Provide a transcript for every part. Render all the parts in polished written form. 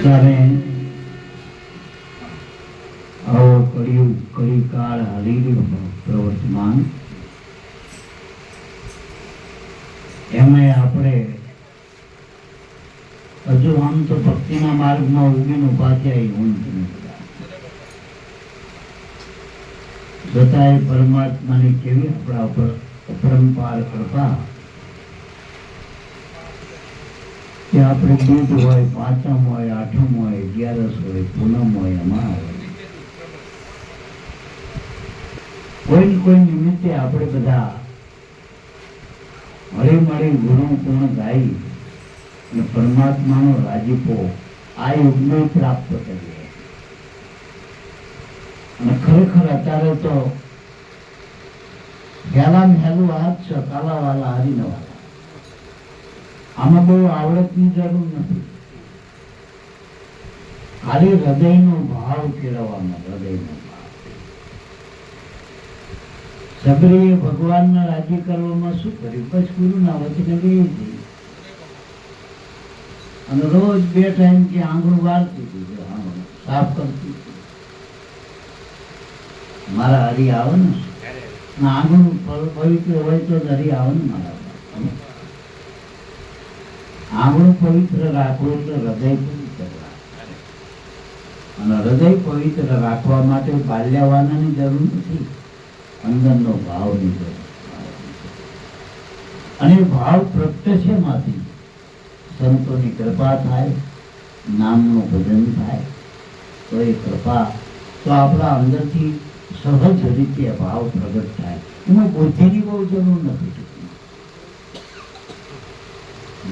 અત્યારે આવો કળી કાળ હાલી રહ્યો પ્રવર્તમાન, એમાં આપણે હજુ આમ તો ભક્તિના માર્ગમાં ઉગીને ઉભા થયા ઊંઘ છતાંય પરમાત્માની કેવી આપણા ઉપર અપરંપાર કૃપા કે આપણે દૂધ હોય, પાંચમ હોય, આઠમ હોય, 11 હોય, પૂનમ હોય, અમા હોય, કોઈ ને કોઈ નિમિત્તે આપણે બધા હળી મળી ગુરુ પૂર્ણ ગાઈ અને પરમાત્માનો રાજીપો આ યુગમાં પ્રાપ્ત કરીએ. અને ખરેખર અત્યારે તો પહેલામાં પહેલું હાથ છે કાલાવાલા હરિનવાલા. આમાં બહુ આવડતની જરૂર નથી, ખાલી હૃદયનો ભાવ કેળવવાનો. હૃદયનો ભાવ સબરીએ ભગવાનને રાજી કરવામાં શું કર્યું? બસ ગુરુના વચને ગઈ હતી અને રોજ 2 ટાઈમ કે આંગણું વાળતી હતી, સાફ કરતી હતી. મારા હરી આવે ને આંગણું પવિત્ર હોય તો હરી આવે ને મારા. આંગણું પવિત્ર રાખવું એટલે હૃદય પવિત્ર રાખવું, અને હૃદય પવિત્ર રાખવા માટે બાલ્યવાનાની જરૂર નથી, અંદરનો ભાવની જરૂર. અને ભાવ પ્રત્યક્ષ માંથી સંતોની કૃપા થાય, નામનું ભજન થાય તો એ કૃપા તો આપણા અંદરથી સહજ રીતે ભાવ પ્રગટ થાય. એમાં બુદ્ધિની બહુ જરૂર નથી.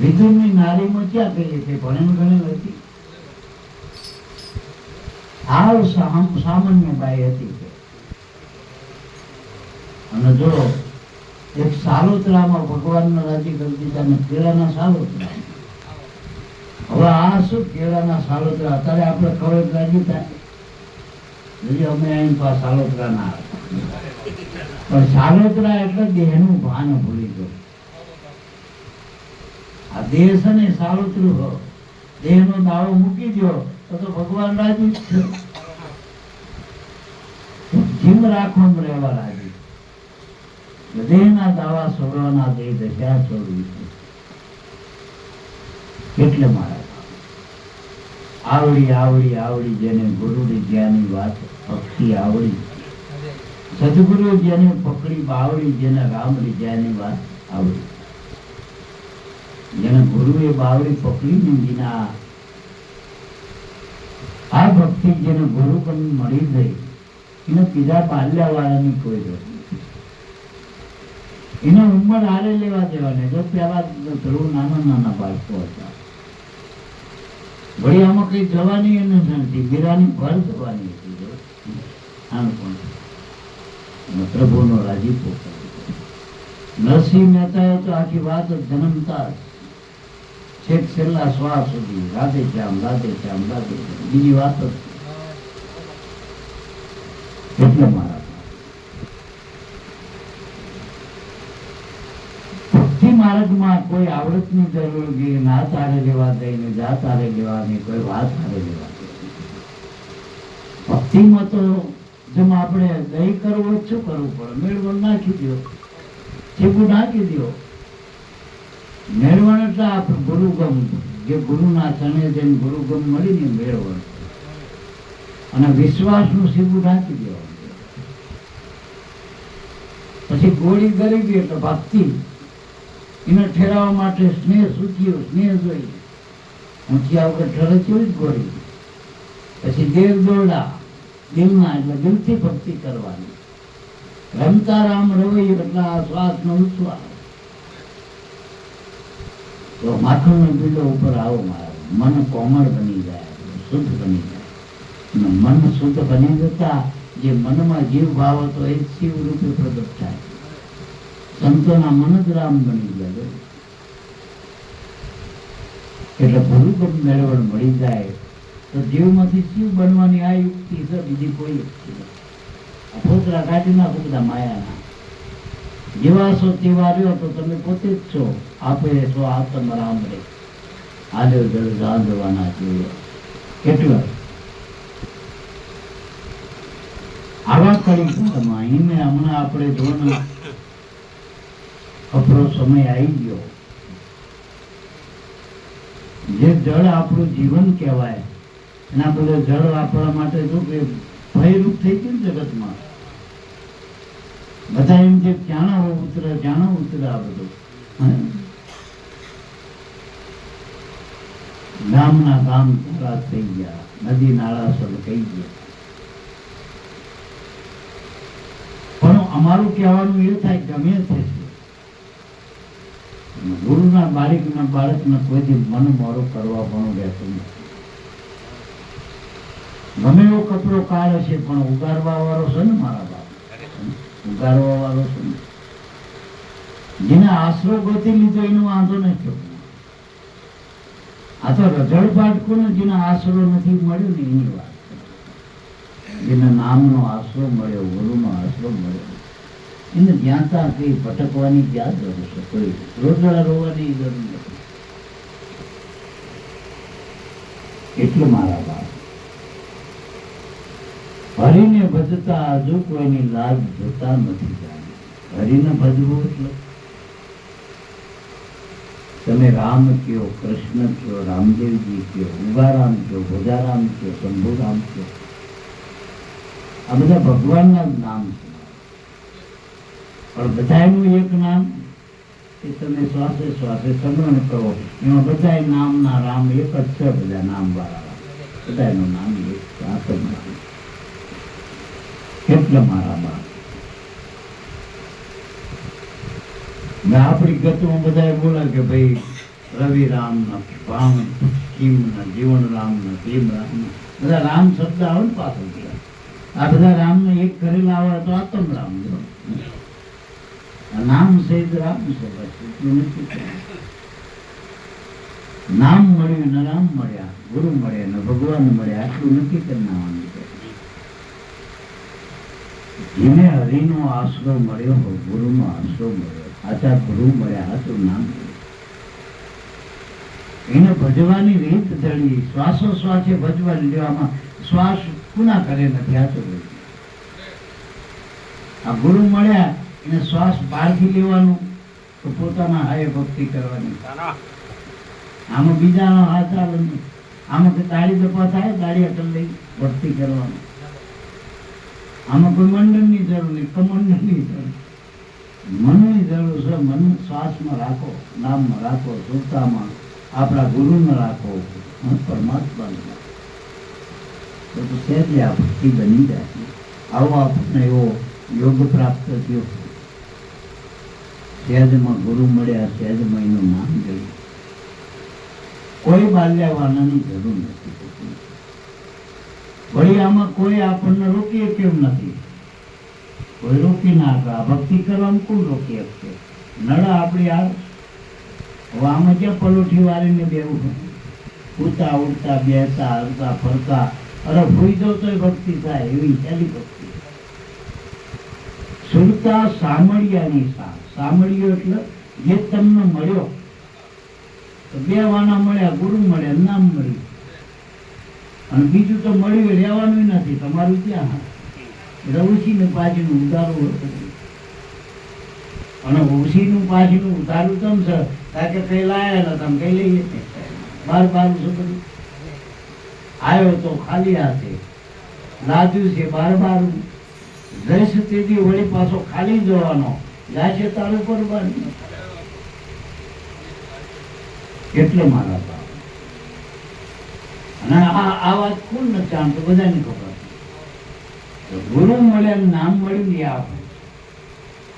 વિદુરની નારીમાં ક્યાં કહીએ છીએ ભણેલ ગણેલ હતી, હાવ સામાન્ય બાઈ હતી. અને જો એક સાલોતરામાં ભગવાનને રાજી કરી દીધા ને કેળાના સાલોતરા. હવે આ શું કેળાના સાલોતરા? અત્યારે આપણે ખબર રાજી થાય હજી અમે અહીં પા સાલોતરા ના હતા, પણ સાલોતરા એટલે દેહનું ભાન ભૂલી ગયું. આ દેહ છે ને સાલોતરું હો, દેહનો દાવો મૂકી દો તો ભગવાન રાજી જ છે. જીમ રાખો રહેવા રાજી, દેહના દાવા છોડવાના, દેહ દશા છોડવી છે. એટલે મારા આવડી આવડી આવડી જેને ગુરુની જ્ઞાની વાત ભક્તિ આવડી, સદગુરુ જેને પકડી બાવડી, જેને રામની જ્ઞાની વાત આવડી. જેને ગુરુએ બાવડી પકડી ને વિના આ ભક્તિ જેને ગુરુ પણ મળી ગઈ, એને બીજા પાલ્યાવાળાની કોઈ જરૂર નથી. એને ઉંમર હારે લેવા દેવાની. જો પેલા ધ્રુવ નાના બાળકો હતા, વળી આમાં કઈ જવાની એને નથી, બીરાની ભર જવાની હતી. પ્રભુનો રાજીપો નરસિંહ મહેતાએ તો આખી વાત જન્મતા છેક છેલ્લા શ્વાસ સુધી રાધે શ્યામ રાધે શ્યામ રાધે શ્યામ, બીજી વાત જ. એટલે મારા ભક્તિ માર્ગમાં કોઈ આવડતની જરૂર નથી. ના તારે લેવા દઈને જા તારે લેવાની, કોઈ વાત તારે લેવા દે. ભક્તિમાં તો જેમ આપણે દહીં કરવું શું કરવું પડે? મેળવણ નાખી દો, ચીકુ નાખી દો. મેળવણ એટલે આપણે ગુરુગમ, જે ગુરુના ચણે જેમ ગુરુગમ મળીને મેળવણ, અને વિશ્વાસનું સીધું નાખી દેવાનું. પછી ગોળી ગરીબી એટલે ભક્તિ. એને ઠેરાવવા માટે સ્નેહ સૂચ્યો, સ્નેહ જોઈ ઊંચિયા વગર ઠરે કેવી જ ગોળી. પછી દેવ દોરડા દિલના, એટલે દિલથી ભક્તિ કરવાની. રમતા રામ રવૈયો એટલે આ શ્વાસનો ઉચ્છ્વાસ. તો માખણનો બિલ્લો ઉપર આવો મારો, મન કોમળ બની જાય, શુદ્ધ બની જાય. મન શુદ્ધ બની જતા જે મનમાં જીવ ભાવ હતો એ શિવ રૂપે પ્રગટ થાય. સંતોના મન જ રામ બની જાય. એટલે ગુરુગમ મેળવણ મળી જાય તો જીવમાંથી શિવ બનવાની આ યુક્તિ છે, બીજી કોઈ યુક્તિ નથી. ફોતરા કાઢી નાખો બધા માયાના. જેવા છો તેવા રહ્યો તો તમે પોતે જ છો. આપે છો આત્મ રામ રે, આલ્યો જળ ગાંધવાના જીવો. કેટલા આવા કળીકાળમાં એને હમણાં આપણે જોને કપરો સમય આવી ગયો. જે જળ આપણું જીવન કહેવાય એના બધે જળ આપવા માટે શું કે ભયરૂપ થઈ ગયું જગતમાં. બધા એમ જે ક્યાંનો ઉતરે આ બધું ગામના ગામ તારા થઈ ગયા, નદી નાળા સળકાઈ ગયા. પણ અમારું કહેવાનું એ થાય ગમે તે ગુરુના બાળકને કોઈથી મન મોરું કરવા પણ રહેતું નથી. ગમે એવો કપરો કાળ હશે પણ ઉગારવા વાળો છે ને મારા બાપ, ઉગારવા વાળો છે ને. જેને આશરો ગોતી લીધો એનો વાંધો નથી. આ તો રજળ પાટકો ને જેને આશરો નથી મળ્યો ને એની વાત. જેને નામનો આશરો મળ્યો, ગુરુનો આશરો મળ્યો, એને જ્યાં ત્યાં કઈ ભટકવાની ક્યાં જરૂર છે? કોઈ રોજડા રોવાની જરૂર નથી. એટલે મારા બાપ હરિને ભજતા હજુ કોઈની લાજ જોતા નથી જાણે. હરિને ભજવું એટલે તમે રામ કયો, કૃષ્ણ કયો, રામદેવજી કયો, ઉગારામ કયો, ભોજારામ કયો, શંભુરામ કયો, આ બધા ભગવાનના જ નામ છે. પણ બધાનું એક નામ એ તમે શ્વાસે શ્વાસે સ્મરણ કરો, એમાં બધા નામના રામ એક જ છે. બધા નામ વાળા બધાનું નામ એક છે. કેટલા મારા બાપ મેં આપણી ગતમાં બધા બોલા કે ભાઈ રવિ રામ ના ભામ કિમ ના જીવન રામ ના ભીમ રામ ના બધા રામ શબ્દ આવે ને પાછળ ગયા. આ બધા રામ ને એક કરેલા આવે તો આત્મ રામ નામ સહિત રામ છે. એટલું નથી. નામ મળ્યું ને રામ મળ્યા, ગુરુ મળ્યા ને ભગવાન મળ્યા, આટલું નક્કી કરી નાવાનું છે. જેને હરિનો આશરો મળ્યો હોય, ગુરુનો આશરો મળ્યો, આચા ગુરુ મળ્યા, આચું નામ એને ભજવાની રીત જડી. શ્વાસોશ્વાસે ભજવાની લેવામાં શ્વાસ પુના કરે નથી. આચું આ ગુરુ મળ્યા એને શ્વાસ બહારથી લેવાનું તો પોતાના હાય ભક્તિ કરવાની. આમાં બીજાનો હાથ આવે નહીં. આમાં કે તાળી દપા થાય, તાળી અટલ લઈ ભક્તિ કરવાનું. આમાં કોઈ મંડળની જરૂર નહીં, કમંડળની જરૂર, મનની જરૂર છે. મન શ્વાસમાં રાખો, નામમાં રાખો, સુરતામાં આપણા ગુરુને રાખો, પરમાત્માને રાખો, તો સહેજે આ ભક્તિ બની જાય. આવો આપણને એવો યોગ પ્રાપ્ત થયો. સહેજમાં ગુરુ મળ્યા, સહેજમાં એનું નામ જોયું. કોઈ બાલ્યાવાનાની જરૂર નથી. વળી આમાં કોઈ આપણને રોકીએ કેમ નથી? કોઈ રોકી ના શકે. આ ભક્તિ કરવામાં કોણ રોકી શકશે? નળ આપણી આ હવે આમાં ક્યાં પલોઠી વાળીને બેવું? ઉડતા ઉડતા બેસતા હરતા ફરતા અરે ભૂઈ જાવ તો ભક્તિ થાય એવી હેલી ભક્તિ. સુરતા સામળિયાની સામળિયો એટલે જે તમને મળ્યો. બે વાના મળ્યા, ગુરુ મળ્યા, નામ મળ્યું, અને બીજું તો મળ્યું રહેવાનું નથી. તમારું ક્યાં રઉસીને પાછીનું ઉતારવું હતું. અને ઉસીનું પાછીનું ઉતારવું તમ છે કારણ કે કઈ લાયા હતા, તમે કઈ લઈએ બાર છોકરી આવ્યો તો ખાલી હાથે લાદ્યું છે. બાર જઈશ તેથી વળી પાછો ખાલી જવાનો જાય છે તારું પરવાની. એટલે મારા બાપ અને આ વાત કોણ નથી જાણતું? બધાને ખબર. ગુરુ મળ્યા, નામ મળ્યું ને આપણે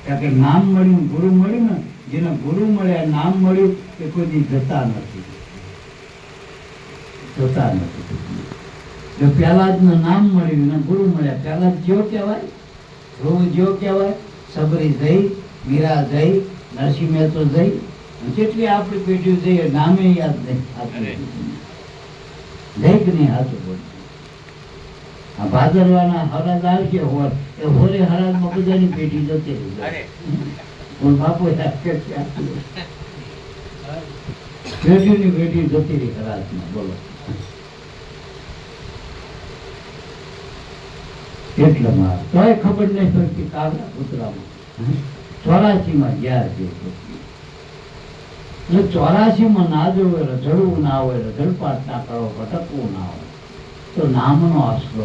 કારણ કે નામ મળ્યું, ગુરુ મળ્યું ને. જેને ગુરુ મળ્યા, નામ મળ્યું એ કોઈ દી જતા નથી. જો પહેલા જ નામ મળ્યું ને ગુરુ મળ્યા, પહેલા જ્યો કહેવાય, ધ્રુવ જ્યો કહેવાય, સબરી જઈ, મીરા જઈ, નરસિંહ મહેતો જઈ, જેટલી આપણી પેઢીઓ જઈએ નામે યાદ નહીં. જઈ કે નહીં? હાથું બોલ. આ ભાદરવાના હરાજ આવશે હોર એ હોરે હરાજમાં બધાની પેઢી જતી રહી. પણ બાપુ પેઢીની પેઢી જતી રહી હરાજમાં. બોલો એટલે મારે તોય ખબર નહીં પડતી કાગડા કૂતરામાં 84 ગયા છે એટલે 84 ના જોવે રઝળવું ના હોય, રઝળપાટ ના કરો, ભટકવું ના હોય તો નામનો આશરો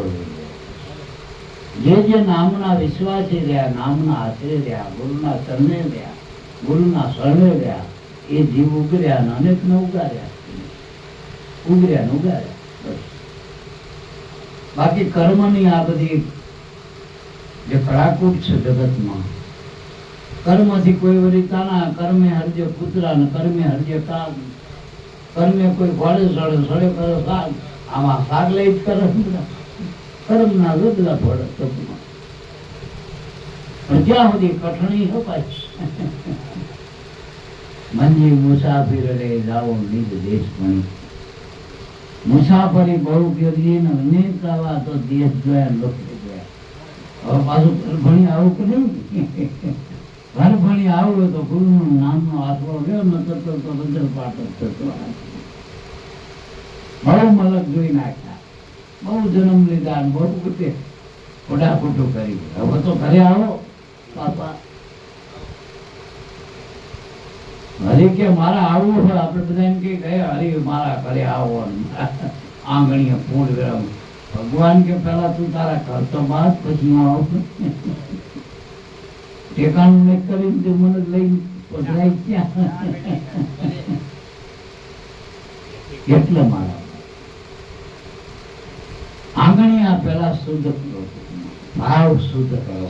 લઈ જે નામના વિશ્વાસી રહ્યા, નામના આશરે રહ્યા, ગુરુના શરણે રહ્યા, ગુરુના શરણે રહ્યા, એ જીવ ઉગર્યા ને અનેક ને ઉગાર્યા, ઉગર્યા ને ઉગાર્યા. બસ બાકી કર્મની આ બધી જે કડાકૂટ છે જગતમાં, કર્મથી કોઈ વળી તાના, કર્મે હરજે કૂતરા ને કર્મે હરજે કાગ, કર્મે કોઈ ઘોડે સડે, સડે કરે શાક, આમાં શાક લઈ જ કરે કર્મના રદલા ભળે તપમાં. પણ જ્યાં સુધી કઠણી હપાય મંજી મુસાફિર રે જાઓ નિજ દેશ ભણી, મુસાફરી બહુ કરી ને અનેક આવા તો દેશ જોયા, લોકો જોયા. હવે પાછું ભણી આવું કે નહીં, ઘર ભણી આવું તો ગુરુનું નામનો આશરો લ્યો, ન તો બદલ પાઠ થતો. બહુ મલક જોઈ નાખ્યા, બહુ જન્મ લીધા, બહુ કુટે ખોટાખોટું કરી. હવે તો ઘરે આવો પાપા, હરે કે મારા આવવું હોય, આપણે બધા એમ કે હરે મારા ઘરે આવો, આંગણીએ ફૂલ વિરમ. ભગવાન કે પેલા તું તારા ઘર તો બાદ પછી આવો, ઠેકાણું નહીં કરીને મને લઈ પધરાઈ ક્યાં. એટલે મારા આંગણીયા પેલા શુદ્ધ કરો, ભાવ શુદ્ધ કરો,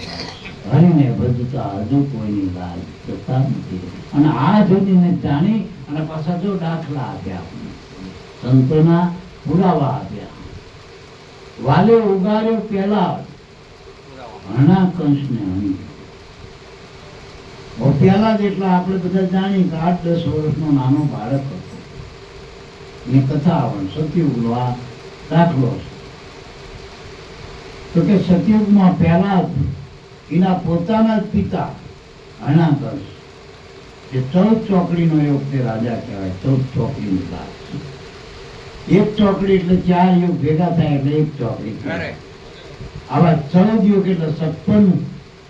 હરીને ભજતા હજુ કોઈની લાજ જતા નથી. અને આ જોડીને જાણી અને પાછા જો દાખલા આપ્યા, સંતોના પુરાવા આપ્યા. વાલે ઉગાર્યો પેલા હણા કંસને હણી. પેલા જેટલા આપણે બધા જાણી કે 8-10 વર્ષનો નાનો બાળક હતો, એની કથા આવે સતયુગનો આ દાખલો છે. તો કે સતયુગમાં પહેલા એના પોતાના જ પિતા હણાકંસ, જે 14 ચોકડીનો એ વખતે રાજા કહેવાય, 14 ચોકડીની વાત. એક ચોકડી એટલે 4 યુગ ભેગા થાય એટલે એક ચોકડી. આવા 14 યુગ એટલે 56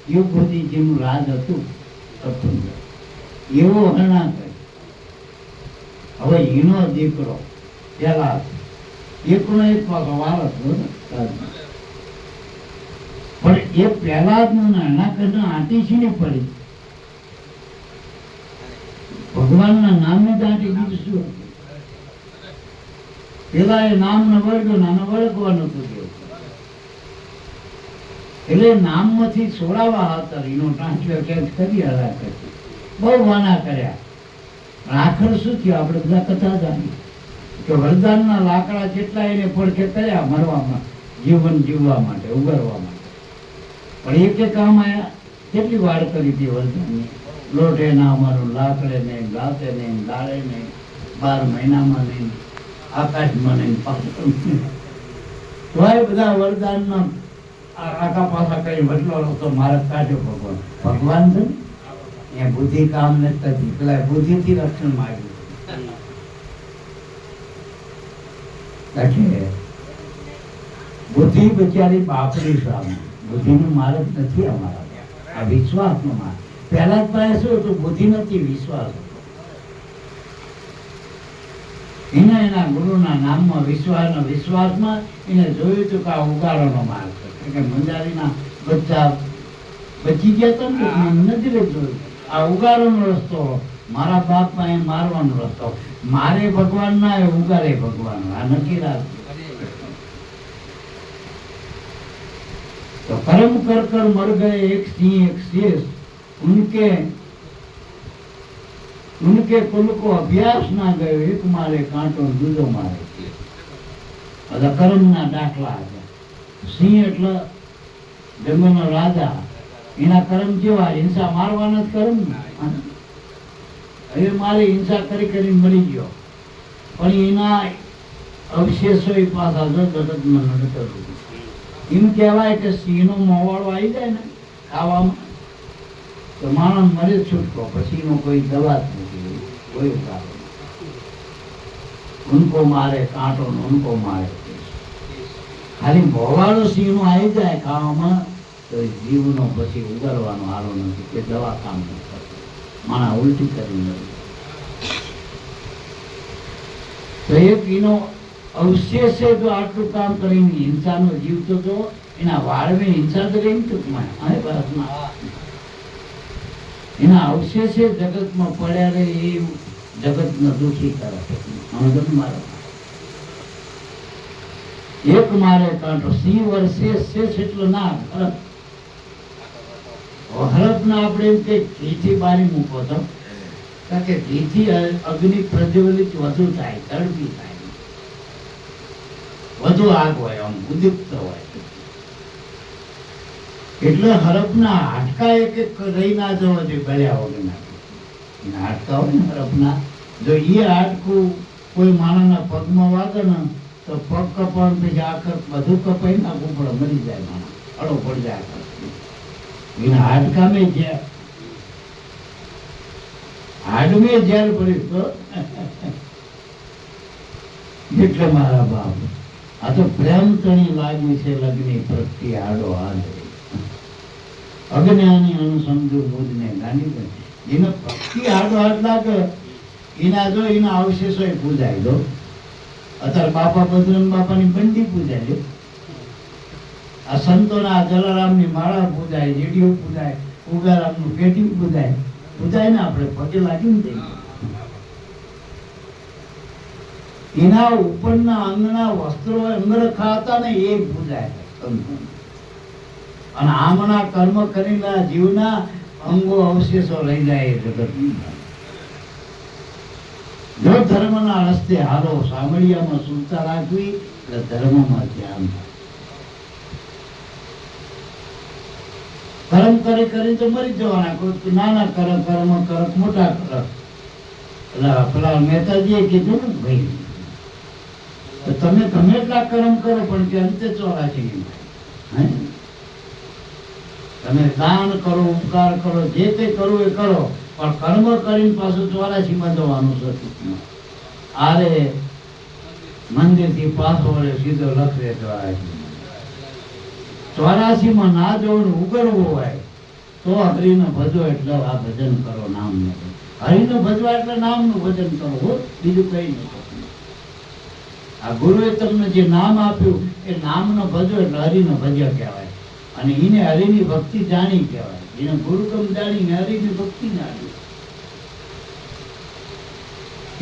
યુગ સુધી જેનું રાજ હતું, 56 એવો હણાકંસ. હવે એનો દીકરો પેલા એકનો એક પાછો વારસ પણ એ પહેલા જ હણાકંસ આંટી છે ને પડી, ભગવાનના નામે જ આંટી. બીજું શું પેલા એ નામ ને વળગ્યો, નાનો વળગવા નતું ગયો એટલે નામમાંથી છોડાવવા હતા. એનો ટ્રાન્સલેટ કરી હલા બહુ વાના કર્યા. આખર શું થયું, આપણે બધા કથા જાણી કે વરદાનના લાકડા જેટલા એને પડખે કર્યા મરવામાં, જીવન જીવવા માટે, ઉગારવા માટે. પણ એક કામ આયા કેટલી વાડ કરી હતી વરદાનની. લોટે ના મારું, લાકડે નહીં, ગાતે નહીં, દાળે નહીં, 12 મહિનામાં નહીં, આકાશમાં નહીં, પાછળ તોય બધા વરદાનના આખા પાછા કરી વટલો રસ્તો મારે કાઢ્યો. ભગવાન ભગવાન છે ને એ બુદ્ધિ કામ નથી થતી, પેલા બુદ્ધિથી રક્ષણ માંગ્યું. બુદ્ધિ બચારી બાપરી સામે, બુદ્ધિનો માર્ગ નથી અમારા, આ વિશ્વાસનો માર્ગ. પહેલા જ પાસે શું હતું, બુદ્ધિ નથી, વિશ્વાસ હતો. એને એના ગુરુના નામમાં વિશ્વાસમાં એને જોયું હતું કે આ ઉગારોનો માર્ગ છે. કે મંજારીના બચ્ચા બચી ગયા હતા ને, નથી જોયું આ ઉગારોનો રસ્તો, મારા બાપ પાસે મારવાનો રસ્તો, મારે ભગવાન ના એ ઉગારે ભગવાન, આ નક્કી રાખજો. तो कर्म कर कर मर गए एक सिंह एक शेष, उनके कुल को अभ्यास ना गयो, एक मारे कांटो दूजो मारे. બધા કર્મના દાખલા છે. સિંહ એટલે જંગલનો રાજા, એના કર્મ જેવા, હિંસા મારવાના જ કર્મ ને. હવે મારી હિંસા કરી કરીને મરી ગયો, પણ એના અવશેષો એ પાછા જો જગતમાં નડતર. એમ કહેવાય કે સિંહનો મોવાળો આવી જાય ને ખાવામાં તો માણસ મરે છૂટકો, પછી નો કોઈ દવા જ નથી, કોઈ ઉતારો. ઉनको મારે કાંટો, ઉनको મારે ખાલી ભોવાળો સિંહનો આવી જાય ખાવામાં તો જીવનો પછી ઉગારવાનો હારો નથી કે દવા કામ નથી કરતી. માણા ઉલટી કરી નથી. તો એક એનો અવશેષે જો આટલું કામ કરીને હિંસાનો જીવ તો જો એના વાળવે હિંસા તો રહી ટૂંકમાં અને ભારતમાં એના અવશેષે જગતમાં પડ્યા રહે એ જગતને દુઃખી કરે. મારા એક મારે કાંઠો સિંહ વર્ષે શેષ એટલો ના હરપ. હરપ ના આપણે એમ કે ઘીથી બારી મૂકો તો કારણ કે ઘીથી અગ્નિ પ્રજ્વલિત વધુ થાય, ઝડપી થાય, વધુ આગ હોય, આમ ઉદ્યુક્ત હોય. એટલે હરપના હાડકા એક એક રહી ના જવા જોઈએ ગળ્યા વગરના. હાડકા હોય ને હરપના, જો એ હાડકું કોઈ માણસના પગમાં વાગે ને તો પગ કપાણ પછી આખર બધું કપાઈ નાખવું પડે, મરી જાય માણસ, અડો પડી જાય. એના હાડકા મેં ઝેર, હાડમે ઝેર પડ્યું તો એટલે મારા બાપ આ તો પ્રેમ તણી લાગી છે લગ્ની પ્રતિ હાડો હાડ અજ્ઞાની અનુસમજુ બુદ્ધને ગાંડી દે. એને ભક્તિ હાડો હાથ લાગે એના જો એના અવશેષો પૂજાય દો. અત્યારે બાપા બજરંગ બાપાની બંડી પૂજાય, આ સંતોના જલારામની માળા પૂજાય, જેડીઓ પૂજાય, ઉગારામનું પેટી પૂજાય, પૂજાય ને આપણે પગે લાગીને દઈએ. એના ઉપરના અંગના વસ્ત્રો અંગરખા હતા ને એ પૂજાય. અને આમના કર્મ કરેલા જીવના અંગો અવશેષો રહી જાય જગત. જો ધર્મના રસ્તે હાલો, સામળિયામાં સુરતા રાખવી એટલે ધર્મમાં ધ્યાન. કર્મ કરી તો મરી જવાના. કોઈ નાના કર્મ કરક મોટા કરક. એટલે પેલા મહેતાજીએ કીધું ને ભાઈ તો તમે ગમે એટલા કર્મ કરો પણ કે અંતે 84. તમે દાન કરો, ઉપકાર કરો, જે કંઈ કરવું એ કરો, પણ કર્મ કરીને પાછું 84માં જવાનું છે. આરે મંદિરથી પાછો વળે સીધો લખે 84માં ના જવાનું ઉગરવું હોય તો હરિને ભજો એટલે આ ભજન કરો, નામ ને હરિને ભજવા એટલે નામનું ભજન કરો, બીજું કઈ નહીં. આ ગુરુએ તમને જે નામ આપ્યું એ નામનો ભજો એટલે હરિને ભજ્યા કહેવાય. અને એને હરિની ભક્તિ જાણી કહેવાય. એને ગુરુકમ જાણીને હરિની ભક્તિ જાણી.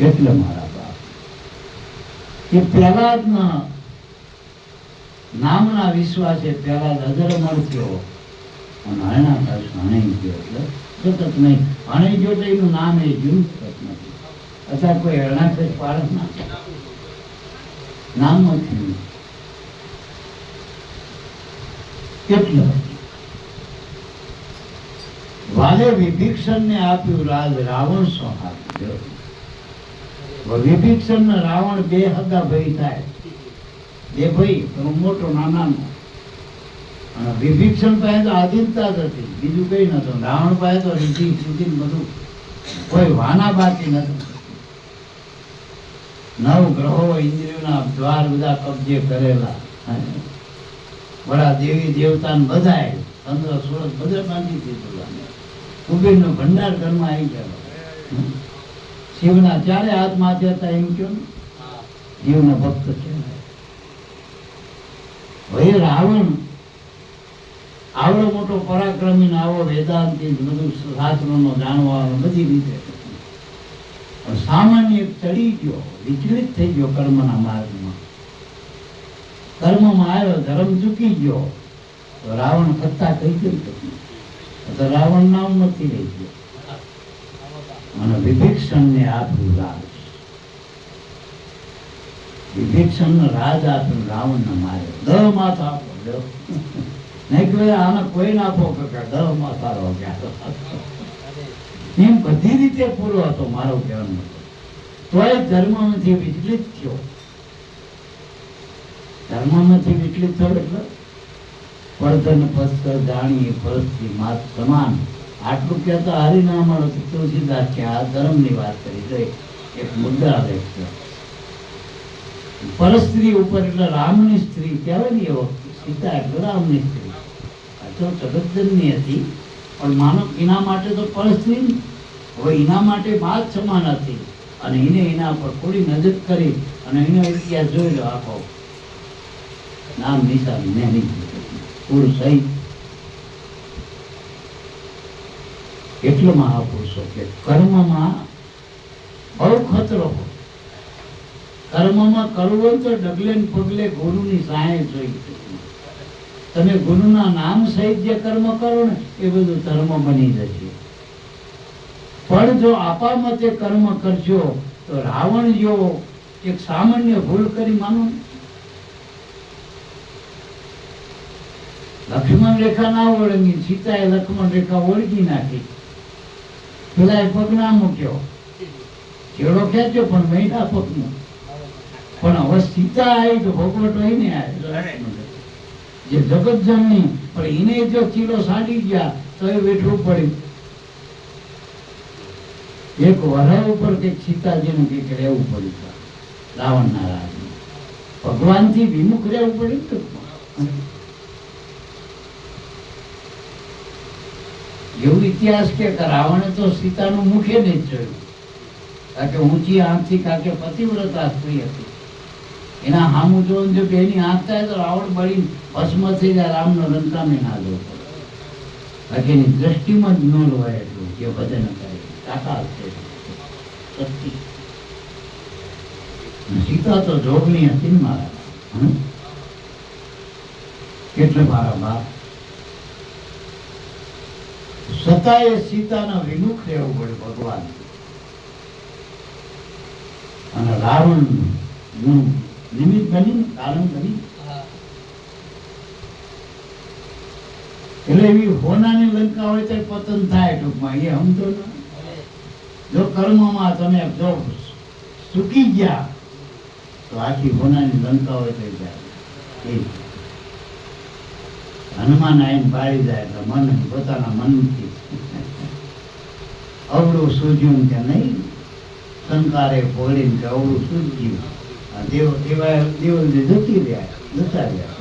એટલે મારા બાપ એ પ્રહલાદના નામના વિશ્વાસે પ્રહલાદ અધર્મણ થયો અને હરણાકાશ હણાઈ ગયો. એટલે સતત નહીં હણાઈ ગયો તો એનું નામ એ જૂનું નથી. અત્યારે કોઈ હરણાકાશ પાડે ના નામ નથી. એટલે વાલે વિભીષણને આપ્યું રાજ, રાવણ સંહાર્યો. વિભીષણ ને રાવણ બે હગા ભાઈ થાય. બે ભાઈ મોટો નાનાનો. અને વિભીષણ પાસે તો આધીનતા જ હતી, બીજું કઈ નતું. રાવણ પાસે તો રીતિ સુધી બધું કોઈ વાના બાકી નથી. 9 ગ્રહો ઇન્દ્રિયોના દ્વાર બધા કબજે કરેલા. બડા દેવી દેવતા બધાય ચંદ્ર સૂરજ બધે બાંધી દીધું. કુબેર નો ભંડાર ઘરમાં આવી ગયો. શિવના 4 હાથ માથે હતા એમ કયો ને, જીવનો ભક્ત છે. ભાઈ રાવણ આવડો મોટો પરાક્રમી, આવો વેદાંતી, બધું શાસ્ત્રોનો જાણવાનો બધી રીતે સામાન્ય ચડી ગયો, વિચલિત થઈ ગયો કર્મના માર્ગમાં. કર્મમાં આવ્યો, ધર્મ ચૂકી ગયો તો રાવણ સત્તા કઈ ગઈ તો રાવણ નામ નથી રહી ગયો. અને વિભીષણને આપ્યું રાજ. વિભીષણને રાજ આપ્યું, રાવણને માર્યો. 10 માથા આપો, નહીં કે આને કોઈ ના આપો કે 10 માથા રહો ગયા. એમ બધી રીતે પૂરો હતો મારો કહેવાનો. તોય ધર્મમાંથી વિચલિત થયો. ધર્મમાંથી વિચલિત થયો એટલે વર્ધન પસ્તર જાણી પરસ્થી માત સમાન. આટલું કહેતા હરિનામ તુલસીદાસ કે આ ધર્મની વાત કરી. તો એક મુદ્દા છે પરસ્ત્રી ઉપર એટલે રામની સ્ત્રી કહેવાય ને, એ વખતે સીતા એટલે રામની સ્ત્રી. આ તો જગતજનની હતી, પણ માનો એના માટે તો પરસ્ત્રી ને. હવે એના માટે બાદ સમાન હતી, અને એને એના પર થોડી નજર કરી અને એનો ઇતિહાસ જોઈ લો આખો, નામ નિશાન નહીં પૂરું સહિત. એટલો મહાપુરુષો કે કર્મમાં બહુ ખતરો હોય. કર્મમાં કરવું હોય તો ડગલે ને પગલે ગુરુની સહાય જોઈએ. તમે ગુરુના નામ સહિત જે કર્મ કરો ને એ બધું ધર્મ બની જશે. પણ જો આપામતે કર્મ કરશો તો રાવણ જેવો એક સામાન્ય ભૂલ કરી માનો. લક્ષ્મણ રેખા ના ઓળંગી, સીતાએ લક્ષ્મણ રેખા ઓળગી નાખી. પેલા એ પગ ના મૂક્યો, ચેડો ખેંચ્યો પણ મહિના પગનો. પણ હવે સીતા આવી તો ભોગવટો એને જે જગત જનની, પણ એને જો ચીલો સાડી ગયા તો એ વેઠવું પડ્યું. એક વરહ ઉપર કઈક સીતાજીનું કઈક રહેવું પડ્યું રાવણના રાજમાં. ભગવાનથી વિમુખ રહેવું પડ્યું. એવું ઇતિહાસ કે રાવણે તો સીતાનું મુખે નહીં જોયું, કારણ કે ઊંચી આંખથી, કારણ કે પતિવ્રતા સ્ત્રી હતી. એના હામું જોઈને જો એની આંખ થાય તો રાવણ બળી ભસ્મ થઈ જાય. રામનો લંકામે ના જોવો પડે, બાકી એની દ્રષ્ટિમાં જ ન હોય એટલું જે ભજન કરે. તાકાત છે શક્તિ. સીતા તો જોગની હતી ને મારા, એટલે મારા બાપ છતાંય સીતાના વિમુખ રહેવું પડે ભગવાન. અને રાવણ નું નિમિત્ત બની, કારણ બની. એટલે એવી હોનાની લંકા હોય તો પતન થાય ટૂંકમાં, એ સમજો ને. જો કર્મમાં તમે જો ચૂકી ગયા તો આખી હોનાની લંકા હોય તો જાય. હનુમાન આઈને પાડી જાય એટલે મન પોતાના મનથી અવળું સૂજ્યું કે નહીં, સંકારે પોળીને કે અવળું સૂજ્યું. દેવ જતી રહ્યા, જતા રહ્યા.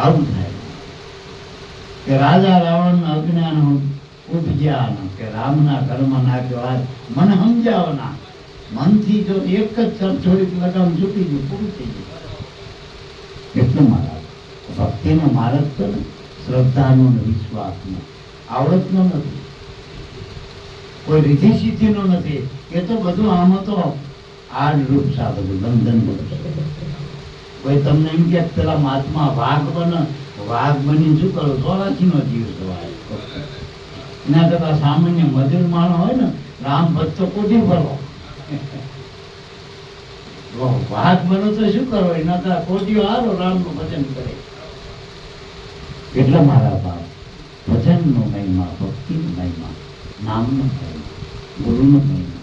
આવું થાય કે રાજા રાવણ અજ્ઞાન ઉપજ્યા કે રામના ઘરમાં નાખ્યો. આ મન સમજાવના, મનથી જો એક જ થોડીક લગામ ચૂકી ગયું, પૂરું થઈ ગયું. એટલું મારા ભક્તિનો માર્ગ તો શ્રદ્ધાનો ને વિશ્વાસનો, આવડતનો નથી, કોઈ રીતિ સિદ્ધિનો નથી. એ તો બધું આમાં તો આડ રૂપ છે, આ બધું બંધન બધું. કોઈ તમને એમ કે પેલા મહાત્મા વાઘ બને, વાઘ બની શું કરો? 84 નો જીવ સવાય. એના કરતા સામાન્ય મજૂર માણસ હોય ને, રામ ભક્તો કોઠી ભરો. વાઘ બનો તો શું કરો? એના કરતા કોઠીઓ હારો રામનું ભજન કરે. એટલે મારા બાપ ભજનનો મહિમા, ભક્તિનો મહિમા, નામનો મહિમા, ગુરુનો મહિમા.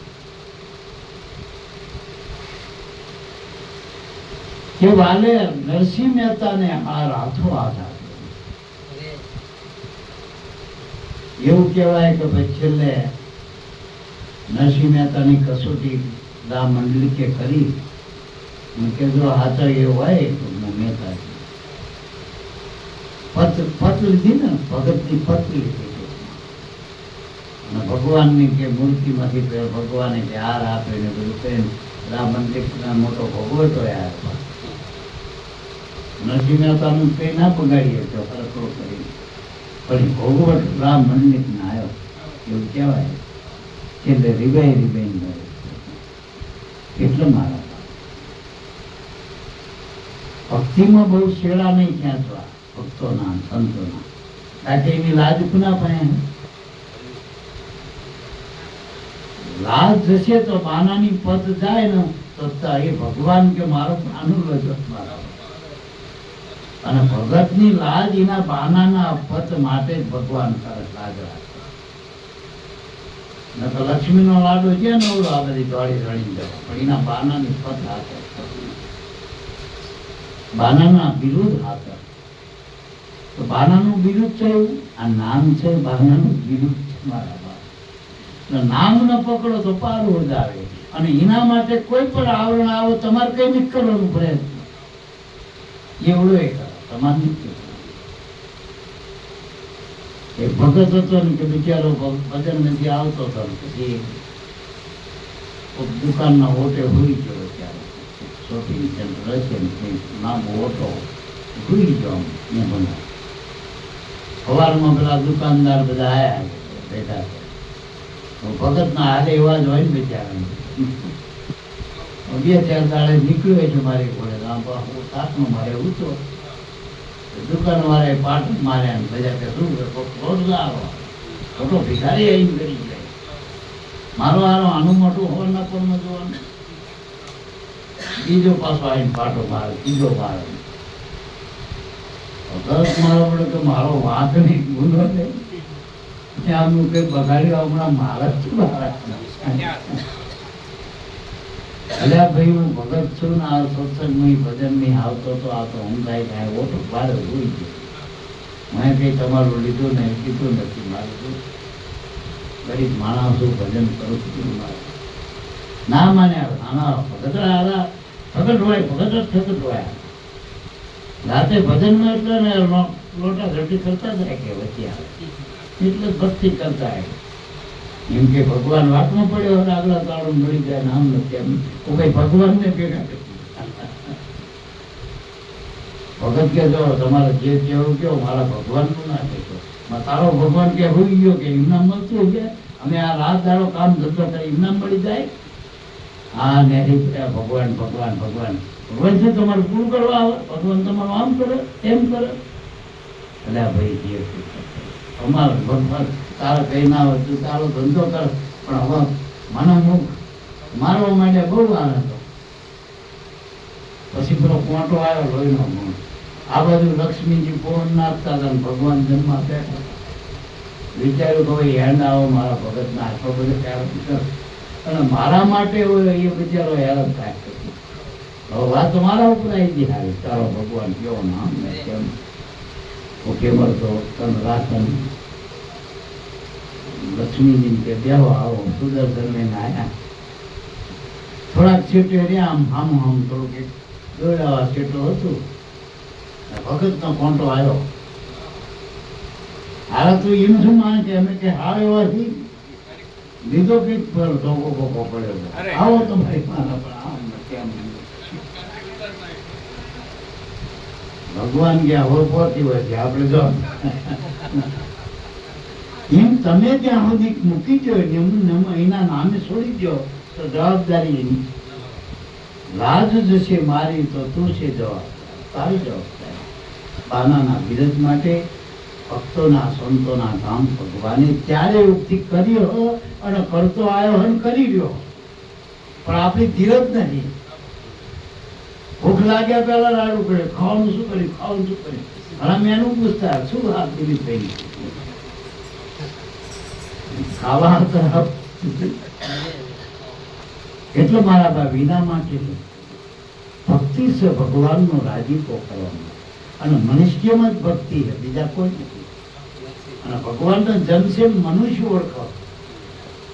કે વાલે નરસિંહ મહેતાને હાર હાથો હાથ આપ્યો. એવું કહેવાય કે ભાઈ છેલ્લે નરસિંહ મહેતાની કસોટી દા મંડલિકે કરી કે જો હાથો એવો હોય તો હું મહેતા પત લીધી ને, ભગતની પત લીધી. અને ભગવાનની કે મૂર્તિમાંથી ભગવાને જે હાર આપે ને બધું કરીને રામ મંદિરના મોટો ભગવટો યાર. નરસિંહ મહેતાનું કઈ ના બગાડીએ તો હરકડો કરી, પણ ભોગવટ રામ મંદિર ના આવ્યો એવું કહેવાય. એટલે રીબાઈ એટલે મારા ભક્તિમાં બહુ શેડા નહીં ખેંચવા ભક્તોના, સંતોના, કારણ કે એની લાજ કુના પાસે? લાજ જશે તો બાનાની પદ જાય ને તો એ ભગવાન કે મારો બાનું લજો મારા. અને ભગતની લાજ એના બાનાના પદ માટે જ ભગવાન કરે, લાજ રાખે. ન તો લક્ષ્મીનો લાડો છે ને ઓલો આ બધી દોડી રડી જવા, પણ એના બાનાની પદ હાથે, બાનાના વિરુદ્ધ હાથે. તો બાનાનું વિરુદ્ધ છે એવું આ નામ છે, બાનાનું વિરુદ્ધ છે મારા બાપ. નામ ન પકડો તો પારું જ આવે. અને એના માટે કોઈ પણ આવરણ આવો તમારે કઈ નથી કરવાનું પ્રયત્ન, એવડો એ કરો તમારે નથી. એક ભગત હતો ને કે બિચારો ભજન નથી આવતો હતો, પછી દુકાનના ઓટે હોઈ ગયો. ત્યારે શોપિંગ સેન્ટર હશે ને નામ ઓટો હોઈ ગયો. બધા સવારમાં પેલા દુકાનદાર બધા આવ્યા બેઠા છે, ભગત ના હાથે એવા જ હોય ને બિચારા. બે ચાર દાડે નીકળ્યો છે મારી ઘોડે, સાતમાં મારે ઊંચો દુકાન વાળા પાટ માર્યા ને બધા કે શું રોજ લાવો ખોટો ભિખારી આવી કરી જાય. મારો હારો આનું મોટું હોવાના પણ ન જોવાનું. બીજો પાછો આવીને પાટો મારે, ત્રીજો મારે. દસ મારો પડે કે મારો વાત નહીં ગુનો નહીં, આમનું કઈ બગાડ્યું હમણાં મારા જ મારા. અલ્યા ભાઈ હું ભગત છું ને આ સત્સંગમાં ભજન નહીં આવતો તો આ તો હું કાંઈ કાંઈ ઓટો બાર હોઈ ગયો. મેં કંઈ તમારું લીધું ને કીધું નથી. મારું ગરીબ માણસ હું ભજન કરું છું મારે ના માને. આના ભગત આરા ભગત હોય, ભગત જ ભગત હોય. રાતે ભજનમાં એટલે ને લોટા ઘટી કરતા જાય કે વચ્ચે આવે એટલે ભક્તિ કરતા આવે. એમ કે ભગવાન વાતમાં પડ્યો અને આગલા તાળો મળી જાય નામ નથી એમ કઈ ભગવાનને ભેગા ભગત કે જો તમારે જે કેવું કેવો મારા ભગવાનનું ના કહેતો. તારો ભગવાન કે હોઈ ગયો કે ઇનામ મળતું છે, અમે આ રાત દાડો કામ ધંધો કરી ઇનામ મળી જાય. હા ને ભગવાન ભગવાન ભગવાન ભગવાન શું તમારે પૂરું કરવા આવે? ભગવાન તમારું આમ કરે એમ કરે. એટલે ભાઈ જે અમારો ભગવાન તારે કઈ ના હોય તું તારો ધંધો કર, પણ હવે મને મુખ મારવા માટે બહુ આનંદ હતો. પછી પેલો કોંટો આવ્યો લોહીનો ગુણ. આ બાજુ લક્ષ્મીજી ફોન નાખતા હતા, ભગવાન જન્મમાં બેઠા. વિચાર્યું કે ભાઈ હેન્ડ આવો મારા ભગતના આટલો બધો હેરાન અને મારા માટે હોય એ બિચારો હેરાન થાય. હવે વાત તો મારા ઉપર આવી ગઈ હારી. તારો ભગવાન કેવો નામ ને કેમ કેવળ તો તન રાશન લક્ષ્મીજી કે બેહો આવો. સુદર્શન લઈને આવ્યા. થોડાક છેટે રહ્યા આમ આમ આમ થોડુંક એક દોડાવા છેટો હતું. ભગતનો કોંટો આવ્યો. હારા તું એમ શું માને કે અમે કે હાર એવાથી લીધો કે ધોકો બોકો પડ્યો આવો તમારી મારા પણ આમ કેમ ભગવાન ગયા હોય પહોંચી હોય છે આપણે જો એમ તમે ત્યાં સુધી મૂકી દો એના નામે છોડી દો તો જવાબદારી એની. લાજ જશે મારી તો તું છે જવાબ, તારી જવાબદારી. બાનાના વિરજ માટે ભક્તોના સંતોના કામ ભગવાને ત્યારે ઉક્તિ કર્યો અને કરતો આવ્યો અને કરી રહ્યો. પણ આપણી ધીરજ નથી. ભૂખ લાગ્યા પહેલા રાડું પડે, ખાવાનું શું કર્યું ખાવાનું શું કર્યું. ઘણા મેનું પૂછતા શું વાત દિલીપ ભાઈ ખાવા તરફ. એટલે મારા બા વિના માટે ભક્તિ છે ભગવાનનો રાજીપો કરવાનો. અને મનુષ્યમાં જ ભક્તિ છે, બીજા કોઈ નથી. અને ભગવાનનો જન્મ છે મનુષ્ય ઓળખો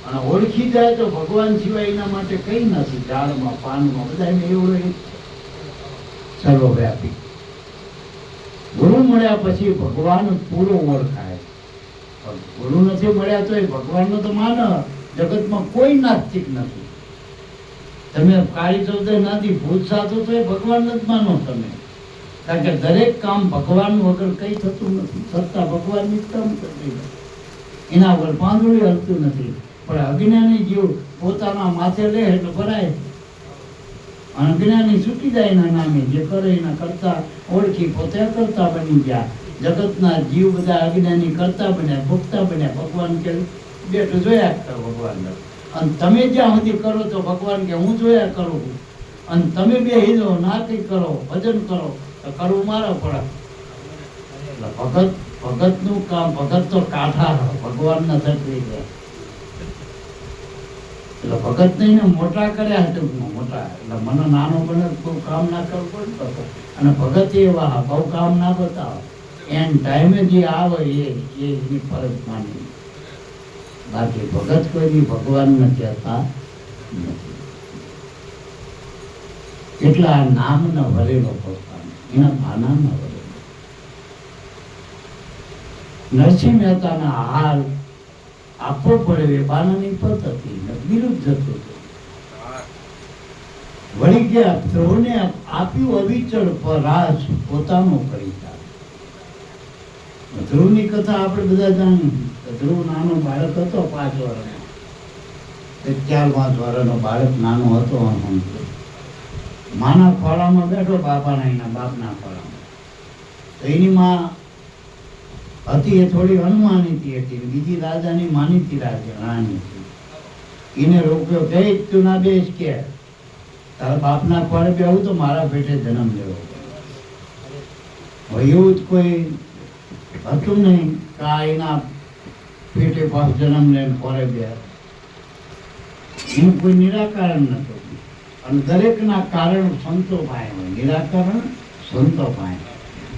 અને ઓળખી જાય તો ભગવાન સિવાય એના માટે કઈ નથી. ઝાડમાં પાનમાં બધા એવડો એક સર્વવ્યાપી. ગુરુ મળ્યા પછી ભગવાન પૂરો ઓળખાય. ગુરુ નથી મળ્યા તો એ ભગવાનનો તો માન. જગતમાં કોઈ નાસ્તિક નથી. તમે કાળી ચૌધરી નથી ભૂત સાધો તો એ ભગવાન જ માનો તમે. કારણ કે દરેક કામ ભગવાન વગર કઈ થતું નથી. સત્તા ભગવાનની જ કામ કરતી નથી. એના વગર પાંદડું હલતું નથી. પણ અજ્ઞાની જીવ પોતાના માથે લે એટલે ભરાય. અજ્ઞાની છૂટી જાય એના નામે. જે કરે એના કરતા ઓળખી પોતે કરતા બની ગયા. જગતના જીવ બધા અજ્ઞાની કરતા બન્યા, ભોગતા બન્યા. ભગવાન કે બેઠું જોયા કરો ભગવાન. અને તમે જ્યાં સુધી કરો તો ભગવાન કે હું જોયા કરું. અને તમે બે હિલો ના કઈ કરો ભજન કરો તો કરવું મારા પડે. એટલે ભગત નું કામ, ભગત તો કાંઠા ભગવાન ના થતી ગયા. એટલે ભગત નહીં ને મોટા કર્યા ટૂંકમાં મોટા. એટલે મને નાનો બને બહુ કામ ના કરવું પડે. અને ભગત એવા બહુ કામ ના બતાવે. એન ટાઈમે જે આવે એની ફરજ માની. બાકી ભગત કોઈ ભગવાનને કહેતા નથી. એટલા નામનો ભરેલો ભગવાન, એના ભાનામાં ભરેલો. નરસિંહ મહેતાના હાલ આપવો પડે એ બાનાની પદ્ધતિ વિરુદ્ધ જતું હતું. વળી ગયા ધ્રુવને આપ્યું અવિચળ પરાજ પોતાનો પરિચાર. ધ્રુવની કથા આપણે બધા જાણીએ. ધ્રુવ નાનો બાળક હતો 5 વર્ષનો, 4-5 વર્ષનો બાળક નાનો હતો. માના ખોળામાં બેઠો, બાપાના એના બાપના ખોળામાં. તો એની માં હતી એ થોડી અનુમાનિતી હતી, બીજી રાજાની માનીતી રાણી હતી. એને રોક્યો કે તું ના બેસ, કે તારા બાપના ખોળે બેહું તો મારા પેટે જન્મ લેવો. એવું જ કોઈ હતું નહીં કે એના પેટે પાસ જન્મ લઈને ખોળે બે. એનું કોઈ નિરાકરણ નતું. અને દરેકના કારણ સંતો પાસે હોય. નિરાકરણ સંતો પાસે,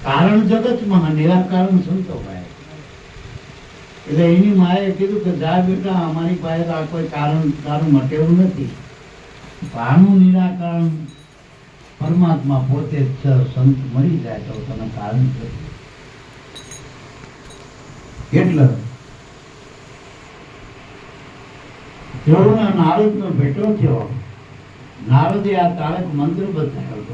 કારણ જગતમાં, નિરાકરણ સંતો પાસે. એટલે એની માએ કીધું કે જા બેટા, અમારી પાસે તો આ કોઈ કારણ તારું મટેવું નથી. આનું નિરાકરણ પરમાત્મા પોતે જ છે. સંત મરી જાય તો તમે કારણ કરો. એટલે નારદનો ભેટો થયો. નારદે આ તારક મંત્ર બતાવ્યો.